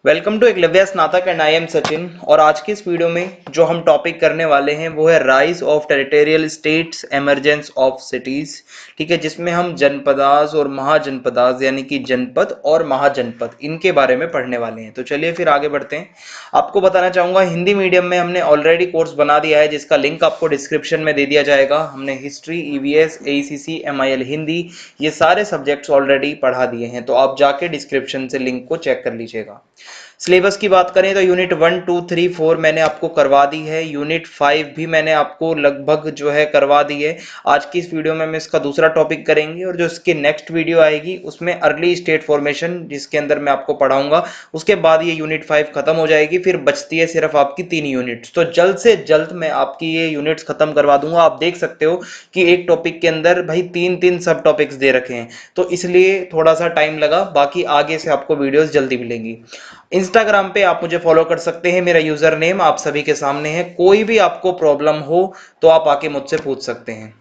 Welcome to Eklavya स्नातक and I am Sachin. और आज की इस वीडियो में जो हम टॉपिक करने वाले हैं वो है rise of territorial states, emergence of cities. ठीक है, जिसमें हम जनपदाज और महाजनपदाज यानी कि जनपद और महाजनपद इनके बारे में पढ़ने वाले हैं। तो चलिए फिर आगे बढ़ते हैं। आपको बताना चाहूंगा हिंदी मीडियम में हमने ऑलरेडी कोर्स बना दिया है जिसका लिंक आपको डिस्क्रिप्शन में दे दिया जाएगा। हमने हिस्ट्री, ईवीएस, एईसीसी, एमआईएल हिंदी ये सारे सब्जेक्ट्स ऑलरेडी पढ़ा दिए हैं, तो आप जाके डिस्क्रिप्शन से लिंक को चेक कर लीजिएगा। सिलेबस की बात करें तो यूनिट 1, 2, 3, 4 मैंने आपको करवा दी है। यूनिट 5 भी मैंने आपको लगभग जो है करवा दी है। आज की इस वीडियो में हम इसका दूसरा टॉपिक करेंगे और जो इसकी नेक्स्ट वीडियो आएगी उसमें अर्ली स्टेट फॉर्मेशन जिसके अंदर मैं आपको पढ़ाऊंगा। उसके बाद ये यूनिट 5 खत्म हो जाएगी, फिर बचती है सिर्फ आपकी 3 यूनिट्स। तो जल्द से जल्द मैं आपकी ये यूनिट्स खत्म करवा दूंगा। आप देख सकते हो कि एक टॉपिक के अंदर भाई 3 3 सब टॉपिक्स दे रखे हैं, तो इसलिए थोड़ा सा टाइम लगा। बाकी आगे से आपको वीडियोस जल्दी मिलेंगी। इंस्टाग्राम पे आप मुझे फॉलो कर सकते हैं, मेरा यूजर नेम आप सभी के सामने है। कोई भी आपको प्रॉब्लम हो तो आप आके मुझसे पूछ सकते हैं।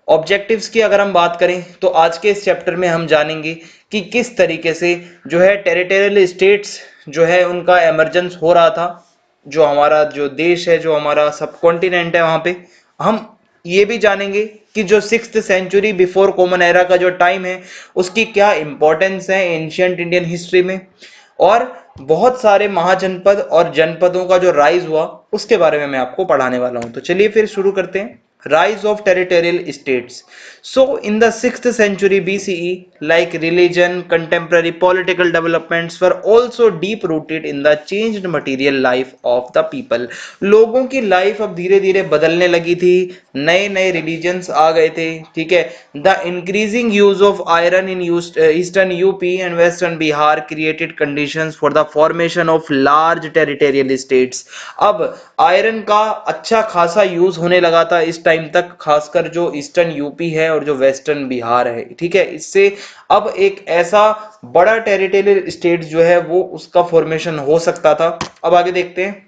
ऑब्जेक्टिव्स की अगर हम बात करें तो आज के इस चैप्टर में हम जानेंगे कि किस तरीके से जो है टेरिटोरियल स्टेट्स जो है उनका एमरजेंस हो रहा था। जो हमारा जो देश है, जो हमारा सब कॉन्टिनेंट है, वहां पे हम ये भी जानेंगे कि जो 6th century before common era का जो टाइम है उसकी क्या इंपॉर्टेंस है एंशियंट इंडियन हिस्ट्री में। और बहुत सारे महाजनपद और जनपदों का जो राइज हुआ उसके बारे में मैं आपको पढ़ाने वाला हूं। तो चलिए फिर शुरू करते हैं। rise of territorial states. So in the 6th century BCE, like religion, contemporary political developments were also deep rooted in the changed material life of the people. लोगों की लाइफ अब धीरे धीरे बदलने लगी थी, नए नए रिलीजन्स आ गए थे। ठीक है, the increasing use of iron in eastern UP and western Bihar created conditions for the formation of large territorial states. अब आयरन का अच्छा खासा यूज होने लगा था इस टाइम तक, खासकर जो ईस्टर्न यूपी है और जो वेस्टर्न बिहार है। ठीक है, इससे अब एक ऐसा बड़ा टेरिटोरियल स्टेट जो है वो उसका फॉर्मेशन हो सकता था। अब आगे देखते हैं।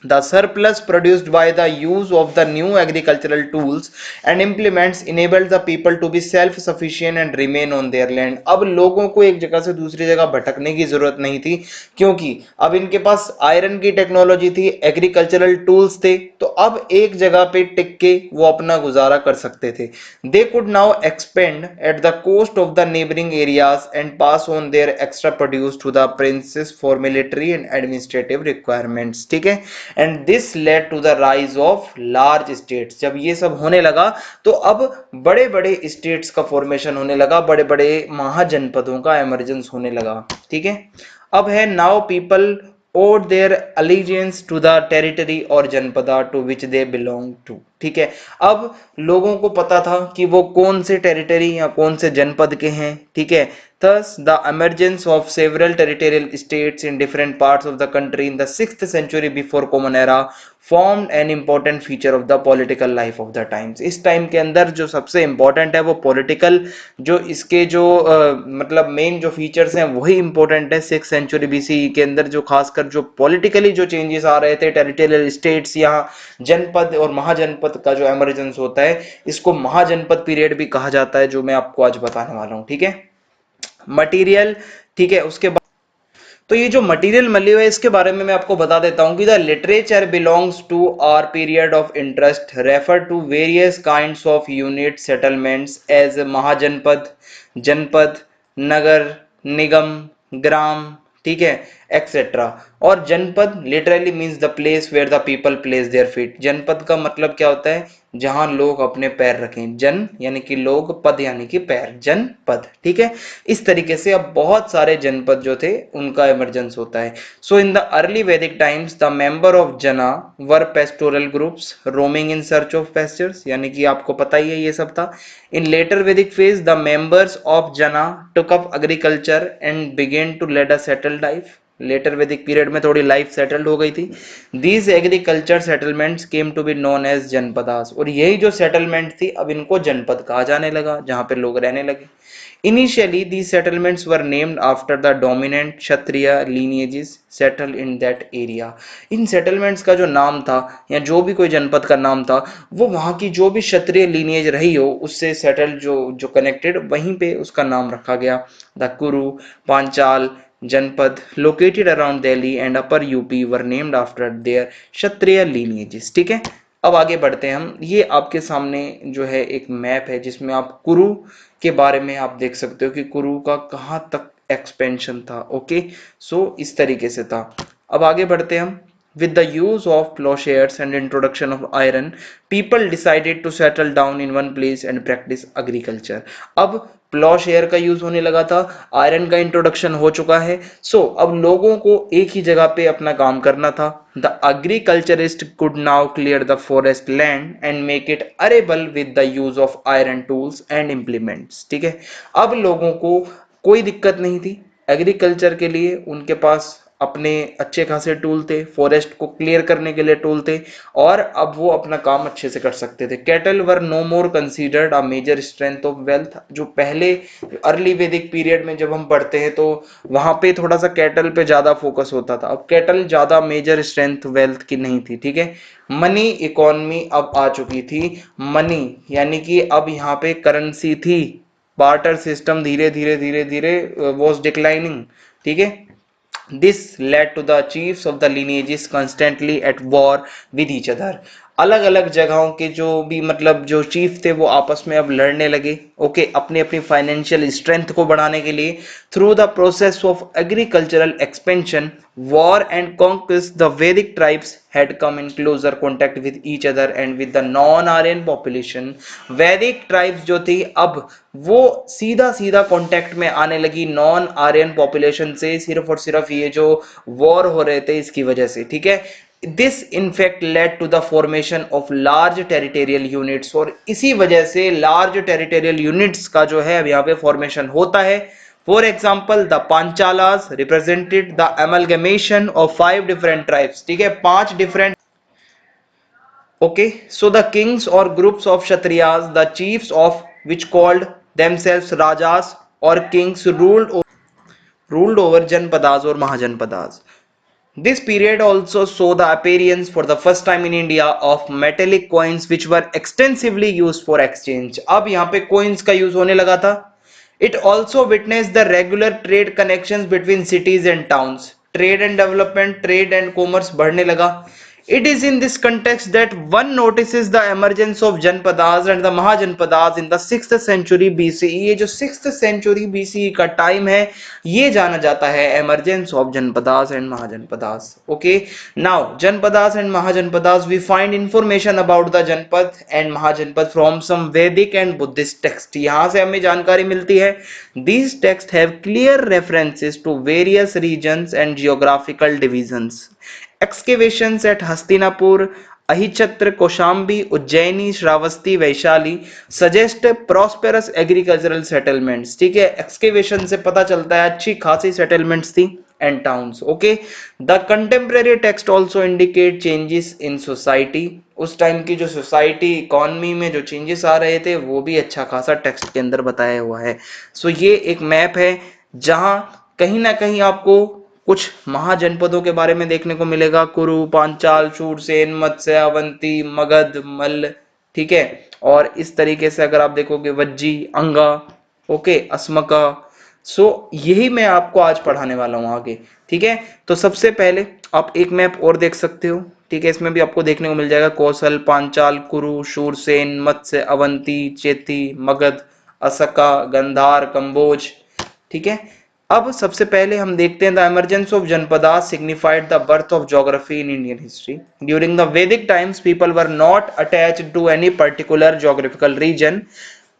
The surplus produced by the use of the new agricultural tools and implements enabled the people to be self-sufficient and remain on their land. अब लोगों को एक जगह से दूसरी जगह भटकने की जरूरत नहीं थी, क्योंकि अब इनके पास आयरन की टेक्नोलॉजी थी, एग्रीकल्चरल टूल्स थे, तो अब एक जगह पे टिक के वो अपना गुजारा कर सकते थे। They could now expand at the cost of the neighboring areas and pass on their extra produce to the princes for military and administrative requirements. ठीक है, and this led to the rise of large states. जब ये सब होने लगा तो अब बड़े बड़े स्टेट्स का फॉर्मेशन होने लगा, बड़े बड़े महाजनपदों का एमरजेंस होने लगा। ठीक है, अब है now people owed their allegiance to the territory और जनपदा to which they belong to। ठीक है, अब लोगों को पता था कि वो कौन से टेरिटरी या कौन से जनपद के हैं। ठीक है, thus the emergence of several territorial states in different parts of the country in the 6th century before common era formed an important feature of the political life of the times। इस time के अंदर जो सबसे important है वो political जो इसके जो मतलब मेन जो फीचर्स हैं वही इंपॉर्टेंट है। 6th सेंचुरी बीसी के अंदर जो खासकर जो पॉलिटिकली जो चेंजेस आ रहे थे, टेरिटोरियल स्टेट्स यहाँ जनपद और महाजनपद का जो एमरजेंस होता है इसको महाजनपद पीरियड भी कहा जाता है, जो मैं आपको आज बताने वाला हूँ। ठीक है, मटीरियल। ठीक है, उसके बाद तो ये जो मटेरियल मलियो है इसके बारे में मैं आपको बता देता हूं कि the literature belongs to our period of interest refer to various kinds of unit settlements as Mahajanapada, Janapada, nagar, nigam, gram. ठीक है, एक्सेट्रा। और Janapada literally means the place where the people place their feet. Janapada का मतलब क्या होता है, जहां लोग अपने पैर रखें। जन यानी कि लोग, पद यानी कि पैर, जनपद। ठीक है, इस तरीके से अब बहुत सारे जनपद जो थे उनका इमरजेंस होता है। So in the early Vedic times the member of jana were pastoral groups roaming in search of pastures, यानी कि आपको पता ही है ये सब था। In later Vedic phase the members of jana took up agriculture and began to lead a settled life. Later Vedic period में थोड़ी लाइफ सेटल्ड हो गई थी। These agriculture settlements came to be known as janapadas. और यही जो सेटलमेंट थी अब इनको जनपद कहा जाने लगा, जहां पे लोग रहने लगे। Initially, these settlements were named after the dominant Kshatriya lineages settled in that area. In settlements का जो नाम था या जो भी कोई जनपद का नाम था वो वहां की जो भी क्षत्रिय लीनिएज रही हो उससे सेटल जो जो कनेक्टेड वहीं पे उसका नाम रखा गया। द कुरु, पांचाल, जनपद located around Delhi and upper UP were named after their Kshatriya lineages। ठीक है, अब आगे बढ़ते हैं हम। ये आपके सामने जो है एक मैप है जिसमें आप कुरु के बारे में आप देख सकते हो कि कुरु का कहाँ तक एक्सपेंशन था। ओके, सो इस तरीके से था। अब आगे बढ़ते हैं हम। With the use of plowshares and introduction of iron, people decided to settle down in one place and practice agriculture। अब प्लॉशेयर का यूज होने लगा था, आयरन का इंट्रोडक्शन हो चुका है, सो अब लोगों को एक ही जगह पे अपना काम करना था। The agriculturist could now clear the forest land and make it arable with the use of iron tools and implements. ठीक है, अब लोगों को कोई दिक्कत नहीं थी एग्रीकल्चर के लिए, उनके पास अपने अच्छे खासे टूल थे, फॉरेस्ट को क्लियर करने के लिए टूल थे, और अब वो अपना काम अच्छे से कर सकते थे। Cattle were no more considered a major strength of wealth. जो पहले अर्ली वैदिक पीरियड में जब हम पढ़ते हैं तो वहां पे थोड़ा सा कैटल पे ज्यादा फोकस होता था, अब कैटल ज्यादा मेजर स्ट्रेंथ वेल्थ की नहीं थी। ठीक है, मनी इकोनॉमी अब आ चुकी थी। मनी यानी कि अब यहाँ पे करेंसी थी, बार्टर सिस्टम धीरे धीरे धीरे धीरे वॉज डिक्लाइनिंग। ठीक है, this led to the chiefs of the lineages constantly at war with each other। अलग अलग जगहों के जो भी मतलब जो चीफ थे वो आपस में अब लड़ने लगे। ओके, अपनी अपनी फाइनेंशियल स्ट्रेंथ को बढ़ाने के लिए। Through the process of agricultural expansion, war and conquest, the वैदिक tribes had come in closer contact with each other and with the non-Aryan population। वैदिक ट्राइब्स जो थी अब वो सीधा सीधा कांटेक्ट में आने लगी नॉन आर्यन पॉपुलेशन से, सिर्फ और सिर्फ ये जो वॉर हो रहे थे इसकी वजह से। ठीक है, this in fact led to the formation of large territorial units, और इसी वजह से लार्ज टेरिटोरियल यूनिट्स का जो है अब यहाँ पे फॉर्मेशन होता है। For example, the Panchalas represented the amalgamation of 5 different tribes। ठीक है, 5 different। Okay, so the kings or groups of Kshatriyas, the chiefs of which called themselves Rajas or kings, ruled over Janpadas or Mahajanpadas। This period also saw the appearance for the first time in India of metallic coins which were extensively used for exchange। अब यहाँ पे coins का use होने लगा था। It also witnessed the regular trade connections between cities and towns। Trade and development, trade and commerce बढ़ने लगा। It is in this context that one notices the emergence of Janpadas and the Mahajanpadas in the 6th century BCE। ये जो 6th century BCE का time है ये जाना जाता है emergence of Janpadas and Mahajanpadas। Okay, now Janpadas and Mahajanpadas, we find information about the Janpad and Mahajanpad from some Vedic and Buddhist text। यहाँ से हमें जानकारी मिलती है। These texts have clear references to various regions and geographical divisions। Excavations at Hastinapur, Ahichatra, Koshambi, Ujjaini, Shravasti, Vaishali suggest prosperous agricultural settlements। ठीक है, excavation से पता चलता है अच्छी खासी settlements थी and towns। Okay, the contemporary text also indicate changes in society। उस टाइम की जो सोसाइटी इकोनॉमी में जो चेंजेस आ रहे थे वो भी अच्छा खासा टेक्स्ट के अंदर बताया हुआ है। सो ये एक मैप है जहां कहीं ना कहीं आपको कुछ महाजनपदों के बारे में देखने को मिलेगा, कुरु, पांचाल, शूरसेन, मत्स्य, अवंती, मगध, मल्ल। ठीक है, और इस तरीके से अगर आप देखोगे वज्जी, अंगा, ओके, अस्मका। सो यही मैं आपको आज पढ़ाने वाला हूं आगे। ठीक है, तो सबसे पहले आप एक मैप और देख सकते हो। ठीक है, इसमें भी आपको देखने को मिल जाएगा कौशल, पांचाल, कुरु, शूरसेन, मत्स्य, अवंती, चेती, मगध, असका, गंधार, कंबोज। ठीक है, अब सबसे पहले हम देखते हैं the emergence of janapada signified the birth of geography in Indian history. During the Vedic times people were not attached to any particular geographical region.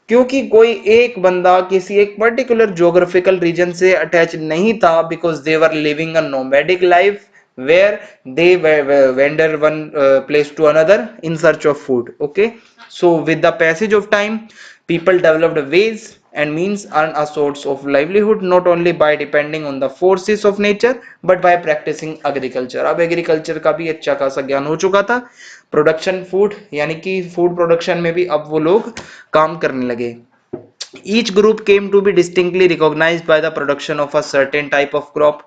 क्योंकि कोई एक बंदा किसी एक पर्टिकुलर ज्योग्राफिकल रीजन से अटैच नहीं था, because they were living a nomadic life where they wander one place to another in search of food। Okay, so with the passage of time people developed ways and means earn a source of livelihood not only by depending on the forces of nature but by practicing agriculture। अब agriculture का भी अच्छा खासा ज्ञान हो चुका था, production food यानी कि फूड प्रोडक्शन में भी अब वो लोग काम करने लगे। Each group came to be distinctly recognized by the production of a certain type of crop।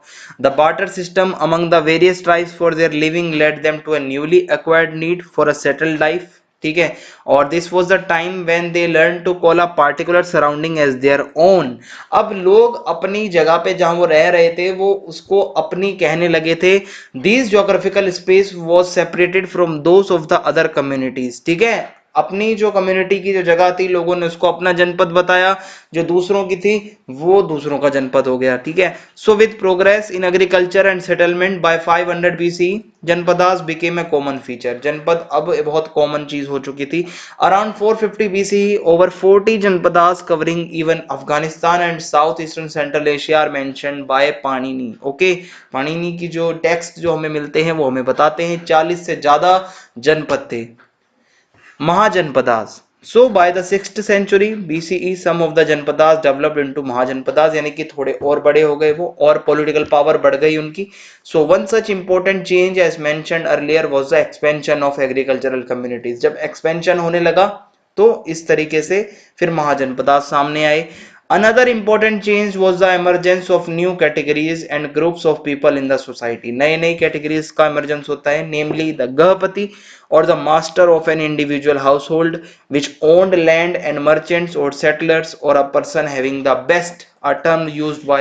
The barter system among the various tribes for their living led them to a newly acquired need for a settled life। ठीक है। और this was the time when they learn to call a particular surrounding as their own. अब लोग अपनी जगह पे जहां वो रह रहे थे वो उसको अपनी कहने लगे थे। This geographical space was separated from those of the other communities, ठीक है। अपनी जो कम्युनिटी की जो जगह थी लोगों ने उसको अपना जनपद बताया, जो दूसरों की थी वो दूसरों का जनपद हो गया, ठीक है। So with progress in agriculture and settlement by 500 BC janapadas became a common feature. Janapada अब बहुत कॉमन चीज हो चुकी थी। Around 450 BC over 40 janapadas covering even Afghanistan and south eastern central Asia are mentioned by Panini. Okay, Panini की जो टेक्स्ट जो हमें मिलते हैं वो हमें बताते हैं 40 से ज्यादा जनपद थे, mahajanapadas. So by the 6th century BCE some of the Janapadas developed into mahajanapadas, यानी कि थोड़े और बड़े हो गए वो और पॉलिटिकल पावर बढ़ गई उनकी। So one such important change as mentioned earlier was the expansion of agricultural communities। जब expansion होने लगा तो इस तरीके से फिर महाजनपदास सामने आए। Another important change was the emergence of new categories and groups of people in the society। नए नई categories का emergence होता है, namely the गृहपति or the master of an individual household which owned land, and merchants or settlers or a person having the best, a term used by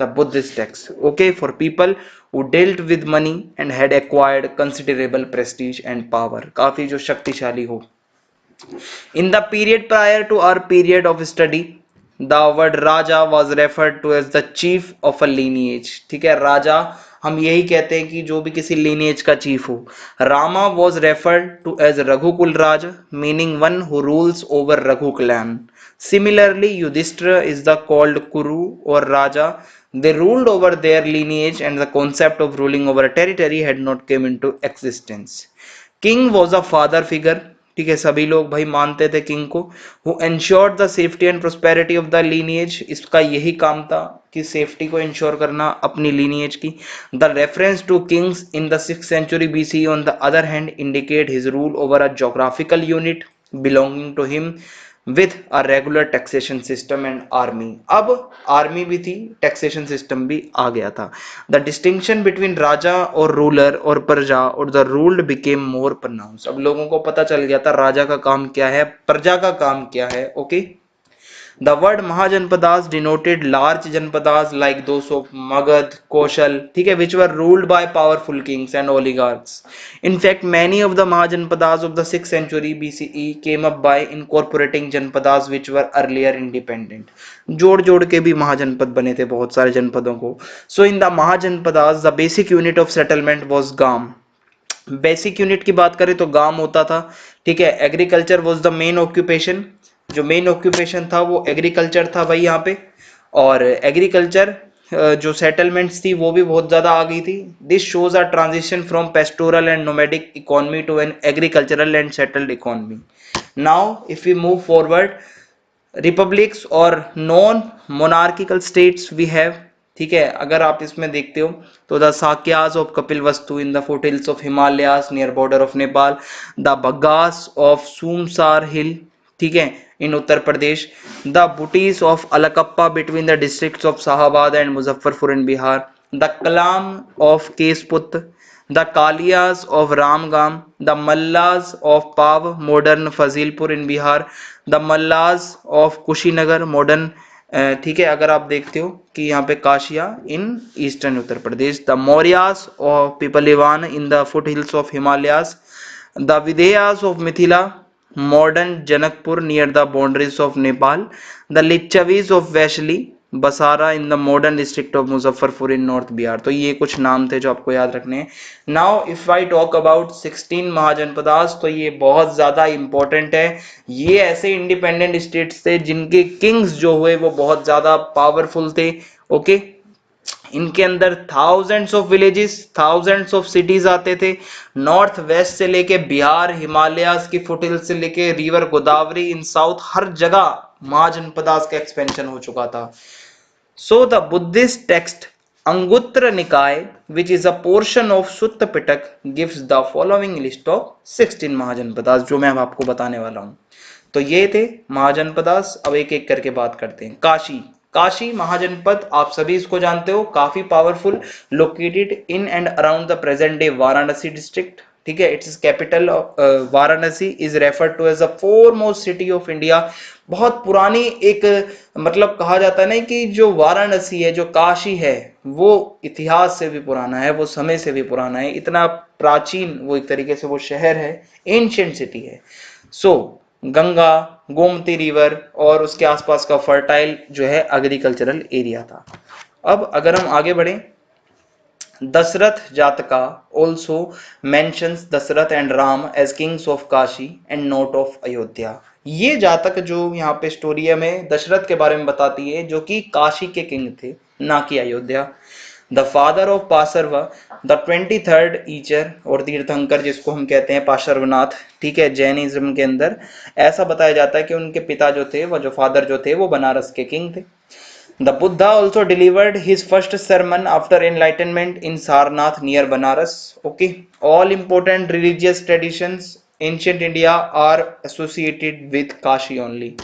the Buddhist text, okay, for people who dealt with money and had acquired considerable prestige and power। काफी जो शक्तिशाली हो। In the period prior to our period of study, the word Raja was referred to as the chief of a lineage। ठीक है, राजा हम यही कहते हैं कि जो भी किसी lineage का chief हो। Rama was referred to as Raghukul Raj, meaning one who rules over Raghu clan। Similarly, Yudhishthira is the called Kuru or Raja। They ruled over their lineage and the concept of ruling over a territory had not come into existence। King was a father figure, ठीक है, सभी लोग भाई मानते थे king को। Who ensured the safety and prosperity of the lineage, इसका यही काम था कि सेफ्टी को इंश्योर करना अपनी लीनिएज की। The reference to kings in the 6th century BC on the other hand indicate his rule over a geographical unit belonging to him with a regular taxation system and army. अब army भी थी, taxation system भी आ गया था। The distinction between राजा और ruler और प्रजा और the ruled became more pronounce. अब लोगों को पता चल गया था राजा का काम क्या है, प्रजा का काम क्या है। Okay, the word Mahajanpadas denoted large janpadas like those of Magad, Koshal, ठीक है, which were ruled by powerful kings and oligarchs। In fact, many of the Mahajanpadas of the 6th century BCE came up by incorporating janpadas which were earlier independent। जोड़ जोड़ के भी महाजनपद बने थे बहुत सारे जनपदों को। So in the Mahajanpadas, the basic unit of settlement was गांव। बेसिक यूनिट की बात करें तो गांव होता था, ठीक है। Agriculture was the main occupation, जो मेन ऑक्यूपेशन था वो एग्रीकल्चर था भाई यहाँ पे। और एग्रीकल्चर जो सेटलमेंट्स थी वो भी बहुत ज्यादा आ गई थी। This shows a transition from pastoral and nomadic economy to an agricultural and settled economy. Now if we move forward, republics और non monarchical states we have, ठीक है। अगर आप इसमें देखते हो तो the Sakyas of Kapilavastu in the foothills of Himalayas near border of Nepal, the Bhaggas of Sumsumara hill, ठीक है, in Uttar Pradesh, the Bulis of Allakappa between the districts of Shahabad and Muzaffarpur in Bihar, the Kalamas of Kesaputta, the Koliyas of Ramagama, the Mallas of Pava modern Fazilpur in Bihar, the Mallas of Kushinagar modern, ठीक है, अगर आप देखते हो कि यहाँ पे Kasia in eastern Uttar Pradesh, the Mauryas of Pipphalivana in the foot hills of Himalayas, the Videhas of Mithila modern Janakpur near the boundaries of Nepal, the Lichchhavis of Vaishali Basarh in the modern district of Muzaffarpur in north Bihar. तो ये कुछ नाम थे जो आपको याद रखने हैं। Now if I talk about 16 mahajanapadas, तो ये बहुत ज्यादा इंपॉर्टेंट है। ये ऐसे इंडिपेंडेंट स्टेट्स थे जिनके किंग्स जो हुए वो बहुत ज्यादा पावरफुल थे। ओके, इनके अंदर thousands of villages, thousands of cities आते थे। नॉर्थ वेस्ट से लेके बिहार, हिमालयास की फुटहिल से लेके रिवर गोदावरी इन साउथ, हर जगह महाजनपदास का एक्सपेंशन हो चुका था। सो द बुद्धिस्ट टेक्स्ट अंगुत्र निकाय which is a portion of Sutta Pitaka gives the following list of 16 mahajanapadas, जो मैं अब आपको बताने वाला हूं। तो ये थे महाजनपदास। अब एक एक करके बात करते हैं। काशी, काशी महाजनपद आप सभी इसको जानते हो, काफी powerful, located in and around the present day Varanasi district, ठीक है। Its capital Varanasi is referred to as the foremost city of India. बहुत पुरानी एक मतलब कहा जाता है ना कि जो वाराणसी है, जो काशी है, वो इतिहास से भी पुराना है, वो समय से भी पुराना है, इतना प्राचीन वो एक तरीके से वो शहर है, एंशियंट सिटी है। सो गंगा, गोमती रिवर और उसके आसपास का फर्टाइल जो है एग्रीकल्चरल एरिया था। अब अगर हम आगे बढ़े, Dasharath Jataka also mentions Dasharatha and Rama as kings of Kashi and not of Ayodhya. ये जातक जो यहाँ पे स्टोरी है हमें दशरथ के बारे में बताती है, जो कि काशी के किंग थे, ना कि अयोध्या। द फादर ऑफ पार्श्व, द 23rd ईचर और तीर्थंकर जिसको हम कहते हैं पार्श्वनाथ, ठीक है, जैनिज्म के अंदर ऐसा बताया जाता है कि उनके पिता जो थे, वो जो फादर जो थे, वो बनारस के किंग थे। The Buddha also delivered his first sermon after enlightenment in Sarnath near Banaras. Okay, all important religious traditions ancient India are associated with Kashi only.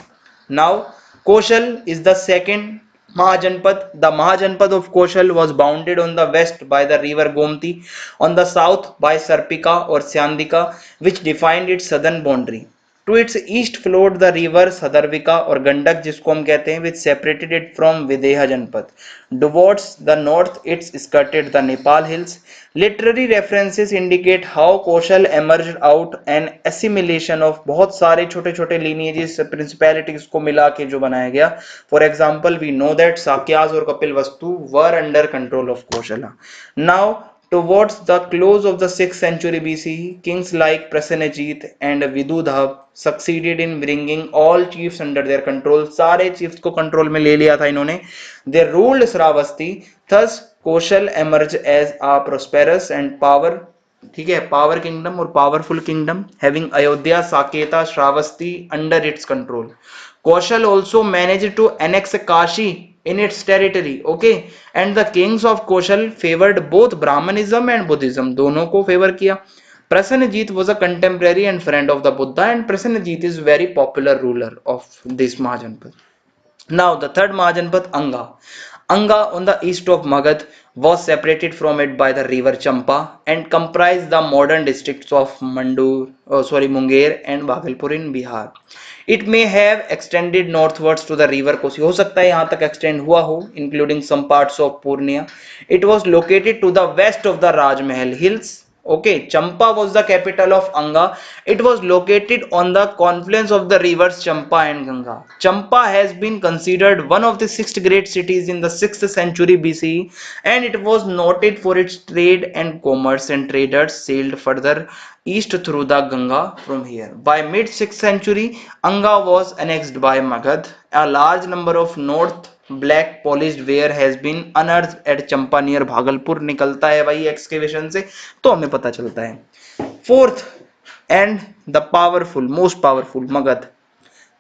Now, Koshal is the second Mahajanpad. The Mahajanpad of Koshal was bounded on the west by the river Gomti, on the south by Sarpika or Syandika, which defined its southern boundary. To its east flowed the river Sadarvika or Gandak जिसको हम कहते हैं, which separated it from Videha Janpad. Towards the north it skirted the Nepal hills. Literary references indicate how Koshal emerged out an assimilation of बहुत सारे छोटे छोटे lineages principalities को मिला के जो बनाया गया. For example, we know that Sakyas or Kapilvastu were under control of Koshala. Now towards the close of the 6th century BCE, kings like Prasenajit and Vidudha succeeded in bringing all chiefs under their control. सारे chiefs को control में ले लिया था इन्होंने. They ruled Sravasti. Thus, Koshal emerged as a prosperous and ठीक है, power kingdom और powerful kingdom having Ayodhya, Saketa, Shravasti under its control. Kosala also manage to annex Kashi in its territory. Okay, and the kings of Koshal favored both Brahmanism and Buddhism. दोनों को favour किया. Prasenajit was a contemporary and friend of the Buddha, and Prasenajit is very popular ruler of this Mahajanpad. Now the third Mahajanpad, Anga. Anga on the east of Magad was separated from it by the river Champa and comprised the modern districts of Munger and Bhagalpur in Bihar. It may have extended northwards to the river Kosi. हो सकता है यहाँ तक extend हुआ हो, including some parts of Purnia. It was located to the west of the Rajmahal hills. Okay, Champa was the capital of Anga. It was located on the confluence of the rivers Champa and Ganga. Champa has been considered one of the 6 great cities in the 6th century BCE, and it was noted for its trade and commerce, and traders sailed further east through the Ganga from here. By mid 6th century, Anga was annexed by Magad. A large number of north black polished ware has been unearthed at Champa near Bhagalpur. निकलता है भाई excavation से, तो हमें पता चलता है. Fourth and the powerful, most powerful, Magadh.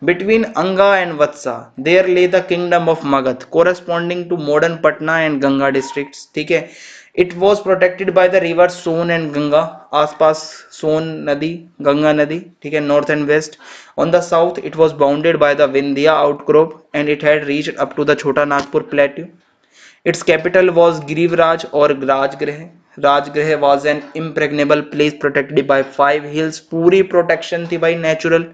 Between Anga and Vatsa, there lay the kingdom of Magad, corresponding to modern Patna and Ganga districts. ठीक है. It was protected by the rivers Son and Ganga. आसपास सोन नदी, गंगा नदी, ठीक है, north and west. On the south, it was bounded by the Vindhya outcrop, and it had reached up to the Chota Nagpur plateau. Its capital was Girivraj or Rajgrah. Rajgrah was an impregnable place protected by 5 hills. पूरी protection थी भाई natural.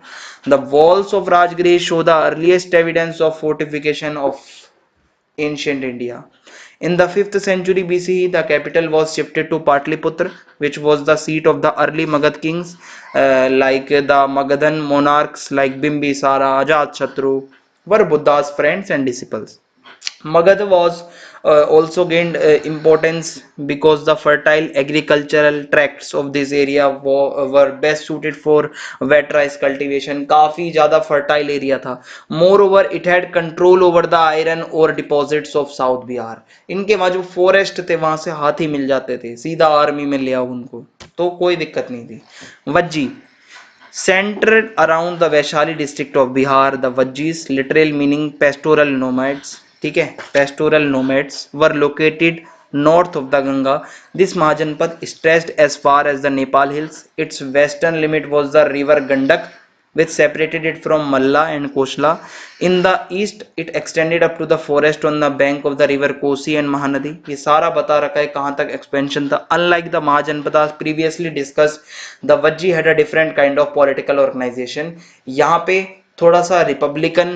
The walls of Rajgrah show the earliest evidence of fortification of ancient India. In the 5th century BCE, the capital was shifted to Patliputra, which was the seat of the early Magad kings, like the Magadhan monarchs like Bimbisara, Ajatashatru, were Buddha's friends and disciples. Magad was also gained importance because the fertile agricultural tracts of this area were best suited for wet rice cultivation. काफी ज़्यादा fertile area था. Moreover, it had control over the iron ore deposits of South Bihar. इनके वहाँ जो forest थे वहाँ से हाथी मिल जाते थे, सीधा आर्मी में ले आओ उनको, तो कोई दिक्कत नहीं थी. Vajji centered around the Vaishali district of Bihar. The Vajjis, literal meaning pastoral nomads, ठीक है, pastoral nomads were located north of the Ganga. This Mahajanpad stretched as far as the Nepal hills. Its western limit was the river Gandak. which separated it from Malla and Kosla. In the east, it extended up to the forest on the bank of the river Kosi and Mahanadi. ये सारा बता रखा है कहाँ तक expansion था. Unlike the Mahajanpadas previously discussed, the Vajji had a different kind of political organization. यहाँ पे थोड़ा सा रिपब्लिकन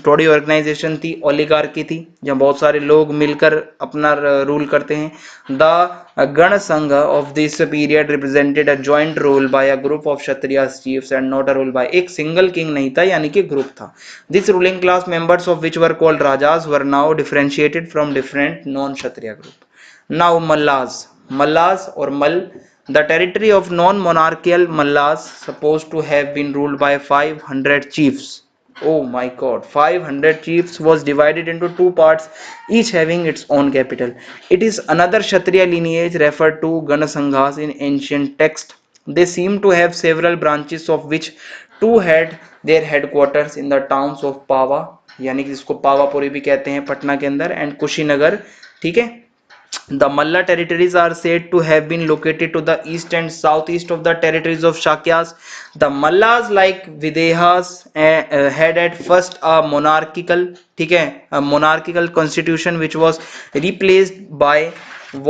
थोड़ी ऑर्गेनाइजेशन थी, ओलिगार्की थी, जहाँ बहुत सारे लोग मिलकर अपना रूल करते हैं. The gana sangha of this period represented a joint rule by a group of Kshatriya chiefs and not a rule by, एक सिंगल किंग नहीं था यानी कि ग्रुप था. This ruling class members of which were called rajas were now differentiated from different non Kshatriya group. Now Mallas, Mallas और Malla, the territory of non-monarchical Mallas supposed to have been ruled by 500 chiefs. Oh my god, 500 chiefs was divided into two parts, each having its own capital. It is another Kshatriya lineage referred to Ganasanghas in ancient text. They seem to have several branches of which two had their headquarters in the towns of Pava, यानी कि जिसको पावापुरी भी कहते हैं पटना के अंदर, and Kushinagar. ठीक है. The Malla territories are said to have been located to the east and southeast of the territories of Shakyas. The Mallas, like Videhas, had at first a monarchical, ठीक है, a monarchical constitution which was replaced by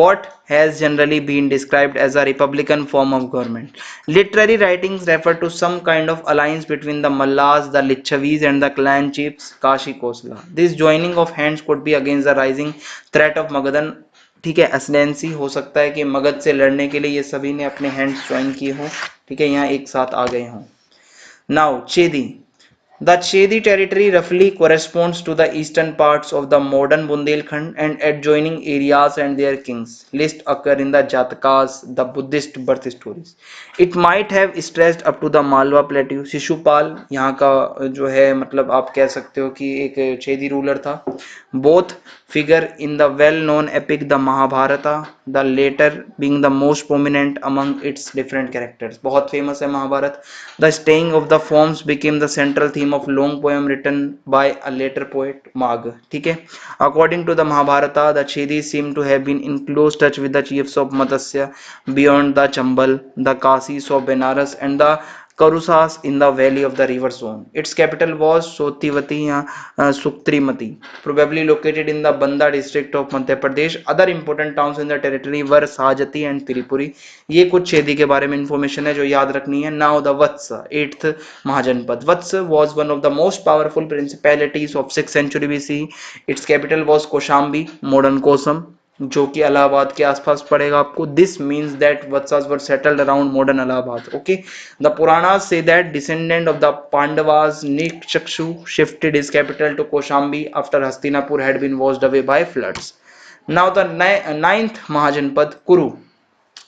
what has generally been described as a republican form of government. Literary writings refer to some kind of alliance between the Mallas, the Lichavis, and the clan chiefs Kashi Kosla. This joining of hands could be against the rising threat of Magadhan. ठीक है, एसडेंसी हो सकता है कि मगध से लड़ने के लिए ये सभी ने अपने हैंड्स ज्वाइन किए हों. ठीक है, यहाँ एक साथ आ गए हों. Now Chedi. The Chedi territory roughly corresponds to the eastern parts of the modern Bundelkhand and adjoining areas, and their kings list occur in the Jatakas, the Buddhist birth stories. It might have stretched up to the Malwa plateau. Shishupal यहाँ का जो है मतलब आप कह सकते हो कि एक चेदी रूलर था. Both figure in the well-known epic the Mahabharata, the latter being the most prominent among its different characters. बहुत famous है Mahabharat. The staying of the forms became the central theme of long poem written by a later poet Magh. ठीक है. According to the Mahabharata, the Chedis seem to have been in close touch with the chiefs of Matsya beyond the Chambal, the Kasis of Benares, and the Karusas in the valley of the river Son. Its capital was Sotivati या Suktrimati, probably located in the Banda district of Madhya Pradesh. Other important towns in the territory were Sajati and Tiripuri. ये कुछ छेदी के बारे में information है जो याद रखनी है. Now the Vatsa, 8th Mahajanapada. Vatsa was one of the most powerful principalities of 6th century BC. Its capital was Koshambi, modern Kosam, जो कि इलाहाबाद के आसपास पड़ेगा आपको. This means that Vatsas were settled around modern Allahabad. Okay. The Puranas say that descendant of the Pandavas Nichakshu shifted his capital to Kaushambi after Hastinapur had been washed away by floods. Now the 9th Mahajanapada Kuru.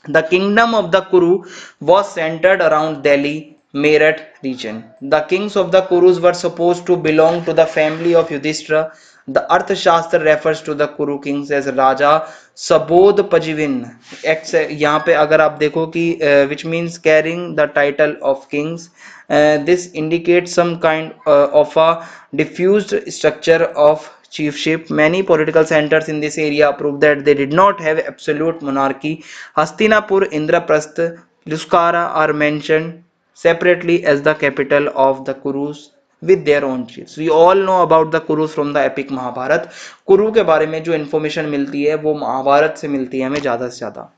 The kingdom of the Kuru was centered around Delhi, Meerut region. The kings of the Kurus were supposed to belong to the family of Yudhishthira. The Arthashastra refers to the Kuru kings as Raja Sabodh Pajivin. यहाँ पे अगर आप देखो कि which means carrying the title of kings. This indicates some kind of a diffused structure of chiefship. Many political centers in this area prove that they did not have absolute monarchy. Hastinapur, Indraprasth, Luskara are mentioned separately as the capital of the Kurus with their own chiefs. We all know about the Kurus from the epic Mahabharat. कुरु के बारे में जो information मिलती है वो महाभारत से मिलती है हमें ज्यादा से ज्यादा.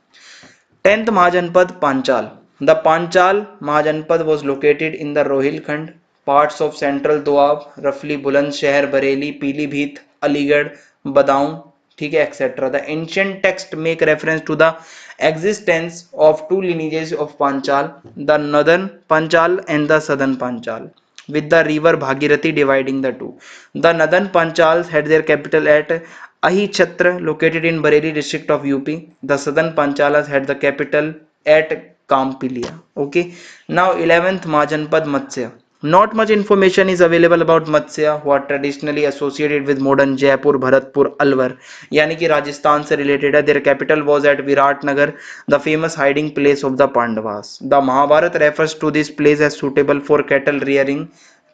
10th महाजनपद Panchal. The Panchal Mahajanpad was located in the Rohilkhand, parts of central Doab, roughly Bulandshahr, Bareilly, Pilibhit, Aligarh, Badaun, ठीक है, etc. The ancient text make reference to the existence of two lineages of Panchal, the northern Panchal and the southern Panchal, with the river Bhagirathi dividing the two. The northern Panchals had their capital at Ahichhatra, located in Bareilly district of UP. The southern Panchalas had the capital at Kampilia. Okay. Now 11th Majanpad Matsya. Not much information is available about Matsya, who are traditionally associated with modern Jaipur, Bharatpur, Alwar, यानी कि राजस्थान से related है. Their capital was at Viratnagar, the famous hiding place of the Pandavas. The Mahabharata refers to this place as suitable for cattle rearing.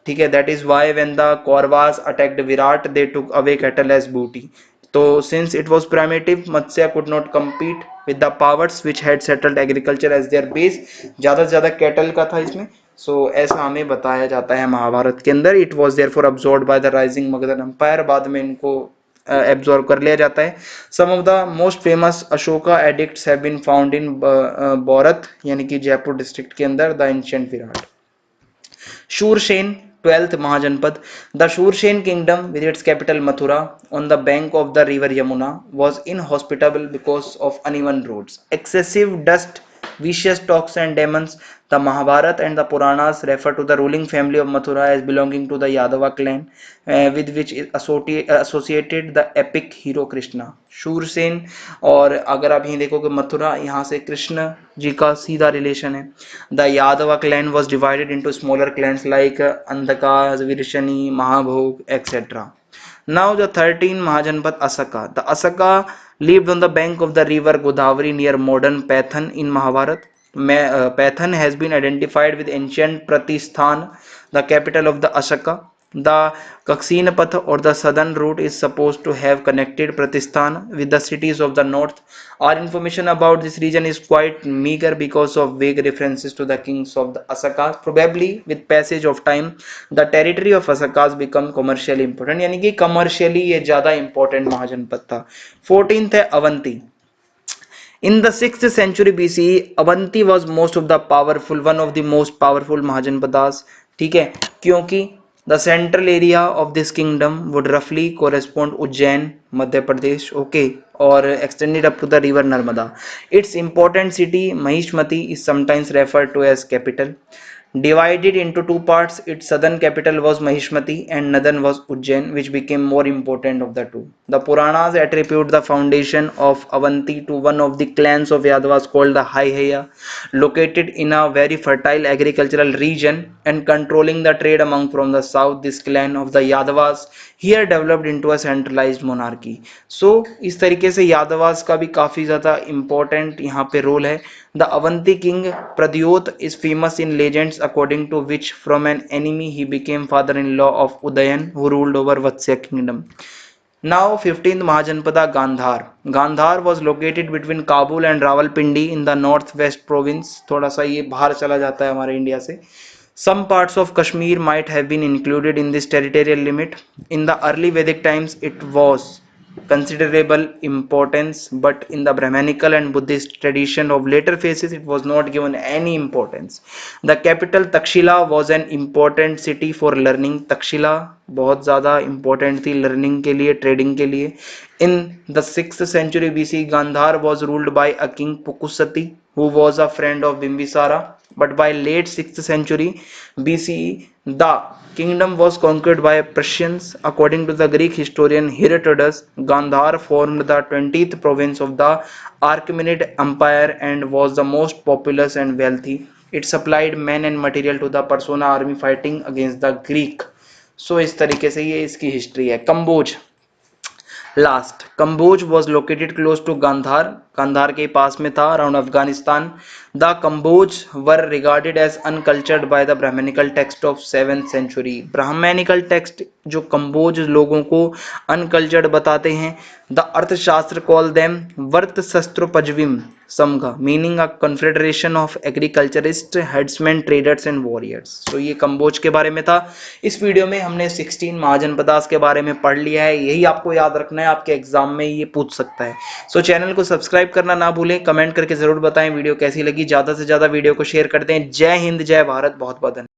ठीक है, that is why when the Kauravas attacked Virat, they took away cattle as booty. तो since it was primitive, Matsya could not compete with the powers which had settled agriculture as their base. ज़्यादा से ज़्यादा cattle का था इसमें, सो ऐसा हमें बताया जाता है महाभारत के अंदर। It was there for absorb by the rising Magadha empire, बाद में इनको एब्जॉर्ब कर लिया जाता है। Some of the most famous Ashoka edicts have been found in Bairat यानी कि जयपुर डिस्ट्रिक्ट के अंदर, the ancient Virat. Shurasena 12th Mahajanpad. The Shursen kingdom with its capital Mathura on the bank of the river Yamuna was inhospitable because of uneven roads, excessive dust, vicious dogs and demons. The Mahabharata and the Puranas refer to the ruling family of Mathura as belonging to the Yadava clan, with which is associated the epic hero Krishna. Shurasena, और अगर आप यहीं देखोगे मथुरा, यहाँ से कृष्ण जी का सीधा relation है। The Yadava clan was divided into smaller clans like Andhaka, Vrishni, Mahabhoja etcetera. Now the 13 Mahajanpad Asaka. The Asaka lived on the bank of the river Godavari near modern Pathan in Mahabharat. Pathan has been identified with ancient Pratisthan, the capital of the Asaka. The Kaksinapatha or the southern route is supposed to have connected Pratishthan with the cities of the north. Our information about this region is quite meager because of vague references to the kings of the Asakas. Probably with passage of time, the territory of Asakas become commercially important, यानी कि commercially ये ज़्यादा important महाजनपद था। 14th है Avanti. In the 6th century BCE, Avanti was most of the powerful, one of the most powerful Mahajanpadas, ठीक है, क्योंकि the central area of this kingdom would roughly correspond Ujjain, Madhya Pradesh, okay, और extended up to the river Narmada. Its important city Mahishmati is sometimes referred to as capital. Divided into two parts, its southern capital was Mahishmati and northern was Ujjain, which became more important of the two. The Puranas attribute the foundation of Avanti to one of the clans of Yadavas called the Haihaya, located in a very fertile agricultural region and controlling the trade among from the south. This clan of the Yadavas here developed into a centralized monarchy. So इस तरीके से यादवास का भी काफी ज्यादा important यहाँ पे role है। The Avanti king Pradyot is famous in legends, according to which from an enemy he became father-in-law of Udayan, who ruled over Vatsya kingdom. Now 15th Mahajanpada Gandhar. Gandhar was located between Kabul and Rawalpindi in the northwest province. थोड़ा सा ये बाहर चला जाता है हमारे India से। Some parts of Kashmir might have been included in this territorial limit. In the early Vedic times, it was considerable importance, but in the Brahmanical and Buddhist tradition of later phases, it was not given any importance. The capital Takshila was an important city for learning. Takshila बहुत ज़्यादा important थी learning के लिए, trading के लिए. In the 6th century BC, Gandhar was ruled by a king Pukusati, who was a friend of Bimbisara. But by late 6th century BCE, the kingdom was conquered by Persians. According to the Greek historian Herodotus, Gandhar formed the 20th province of the Achaemenid Empire and was the most populous and wealthy. It supplied men and material to the Persona army fighting against the Greek. So इस तरीके से ये इसकी history है। Kamboja last, Kamboja was located close to Gandhara, Gandhara के पास में था, around Afghanistan. The Kamboja were regarded as uncultured by the Brahmanical text of 7th century। Brahmanical text जो कंबोज लोगों को अनकल्चर्ड बताते हैं, द अर्थशास्त्र call them varta shastropajivin sangha, meaning a confederation of agriculturist, herdsman, traders and warriors. तो ये कंबोज के बारे में था। इस वीडियो में हमने 16 महाजनपदास के बारे में पढ़ लिया है, यही आपको याद रखना है, आपके एग्जाम में ये पूछ सकता है। सो चैनल को सब्सक्राइब करना ना भूलें, कमेंट करके जरूर बताएं वीडियो कैसी लगी, ज्यादा से ज्यादा वीडियो को शेयर कर दें। जय हिंद, जय भारत, बहुत बहुत धन्यवाद।